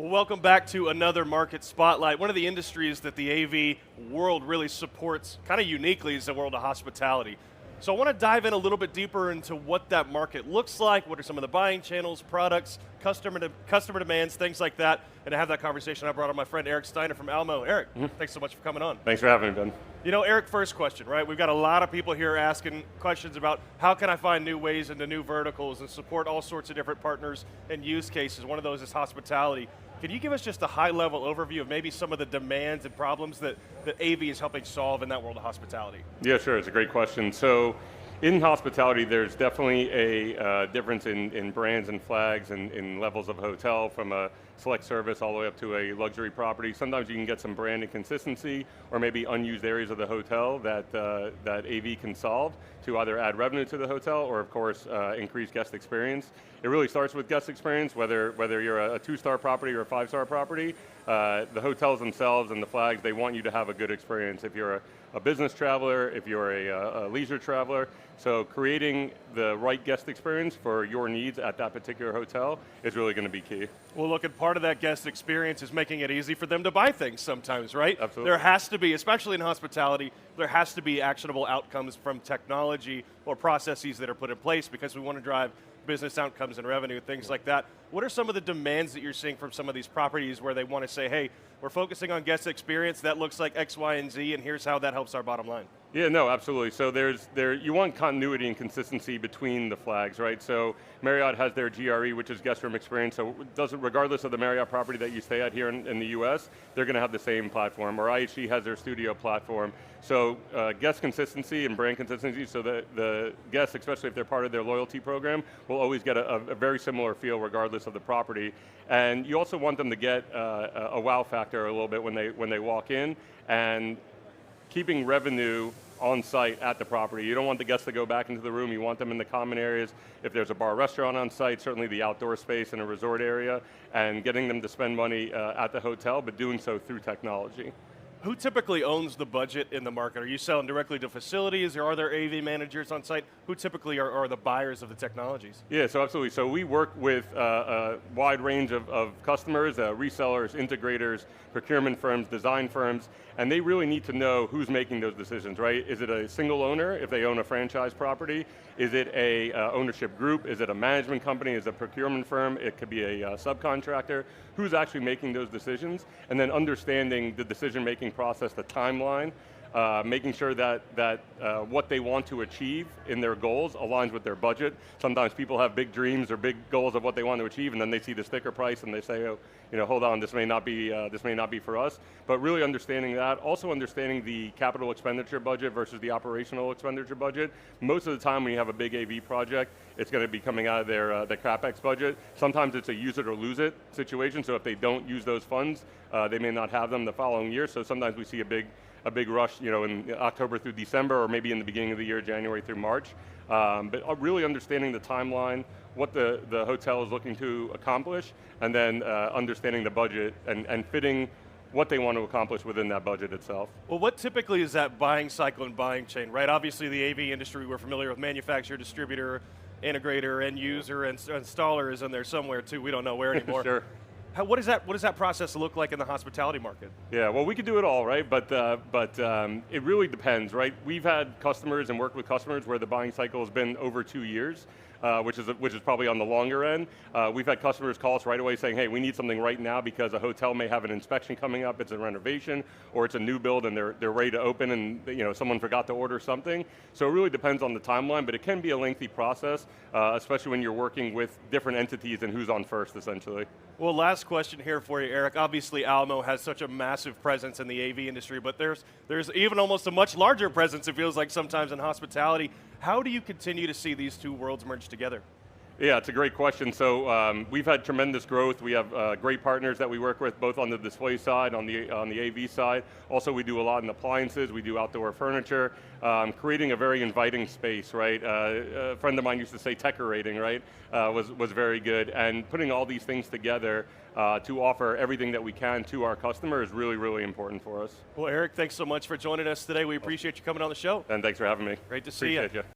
Well, welcome back to another Market Spotlight. One of the industries that the AV world really supports kind of uniquely is the world of hospitality. So I want to dive in a little bit deeper into what that market looks like, what are some of the buying channels, products, customer demands, things like that. And to have that conversation, I brought on my friend Eric Steiner from Almo. Eric, thanks so much for coming on. Thanks for having me, Ben. You know, Eric, first question, right? We've got a lot of people here asking questions about how can I find new ways into new verticals and support all sorts of different partners and use cases. One of those is hospitality. Can you give us just a high-level overview of maybe some of the demands and problems that AV is helping solve in that world of hospitality? Yeah, sure, it's a great question. So in hospitality, there's definitely a difference in brands and flags and in levels of hotel, from a select service all the way up to a luxury property. Sometimes you can get some brand inconsistency or maybe unused areas of the hotel that AV can solve to either add revenue to the hotel or, of course, increase guest experience. It really starts with guest experience, whether you're a 2-star property or a 5-star property. The hotels themselves and the flags, they want you to have a good experience. If you're a business traveler, if you're a leisure traveler, so creating the right guest experience for your needs at that particular hotel is really going to be key. Well, look, and part of that guest experience is making it easy for them to buy things sometimes, right? Absolutely. There has to be, especially in hospitality, there has to be actionable outcomes from technology or processes that are put in place because we want to drive business outcomes and revenue, things like that. What are some of the demands that you're seeing from some of these properties where they want to say, hey, we're focusing on guest experience, that looks like X, Y, and Z, and here's how that helps our bottom line? Yeah, no, absolutely. So you want continuity and consistency between the flags, right? So Marriott has their GRE, which is guest room experience. So regardless of the Marriott property that you stay at here in the US, they're going to have the same platform. Or IHG has their studio platform. So guest consistency and brand consistency, so that the guests, especially if they're part of their loyalty program, will always get a very similar feel regardless of the property. And you also want them to get a wow factor a little bit when they walk in, and keeping revenue on site at the property. You don't want the guests to go back into the room, you want them in the common areas. If there's a bar restaurant on site, certainly the outdoor space in a resort area, and getting them to spend money at the hotel, but doing so through technology. Who typically owns the budget in the market? Are you selling directly to facilities, or are there AV managers on site? Who typically are the buyers of the technologies? Yeah, so absolutely. So we work with a wide range of customers, resellers, integrators, procurement firms, design firms, and they really need to know who's making those decisions, right? Is it a single owner if they own a franchise property? Is it a ownership group? Is it a management company? Is it a procurement firm? It could be a subcontractor. Who's actually making those decisions? And then understanding the decision-making process, the timeline, making sure that what they want to achieve in their goals aligns with their budget. Sometimes people have big dreams or big goals of what they want to achieve, and then they see the sticker price and they say, oh, hold on, this may not be for us. But really understanding that, also understanding the capital expenditure budget versus the operational expenditure budget. Most of the time when you have a big AV project, it's going to be coming out of their CapEx budget. Sometimes it's a use it or lose it situation, so if they don't use those funds, they may not have them the following year, so sometimes we see a big rush, in October through December, or maybe in the beginning of the year, January through March. But really understanding the timeline, what the hotel is looking to accomplish, and then understanding the budget and fitting what they want to accomplish within that budget itself. Well, what typically is that buying cycle and buying chain, right? Obviously the AV industry, we're familiar with manufacturer, distributor, integrator, end user, and installer is in there somewhere too. We don't know where anymore. Sure. What does that process look like in the hospitality market? Yeah, well, we could do it all, right? But it really depends, right? We've had customers and worked with customers where the buying cycle has been over 2 years, which is probably on the longer end. We've had customers call us right away saying, hey, we need something right now because a hotel may have an inspection coming up, it's a renovation, or it's a new build and they're ready to open and someone forgot to order something. So it really depends on the timeline, but it can be a lengthy process, especially when you're working with different entities and who's on first, essentially. Well, last question here for you, Eric. Obviously, Almo has such a massive presence in the AV industry, but there's even almost a much larger presence, it feels like, sometimes in hospitality. How do you continue to see these two worlds merge together? Yeah, it's a great question. So we've had tremendous growth. We have great partners that we work with, both on the display side, on the AV side. Also, we do a lot in appliances. We do outdoor furniture, creating a very inviting space, right? A friend of mine used to say techerating, right? Was very good. And putting all these things together to offer everything that we can to our customer is really, really important for us. Well, Eric, thanks so much for joining us today. We appreciate you coming on the show. And thanks for having me. Great to see you. Appreciate you.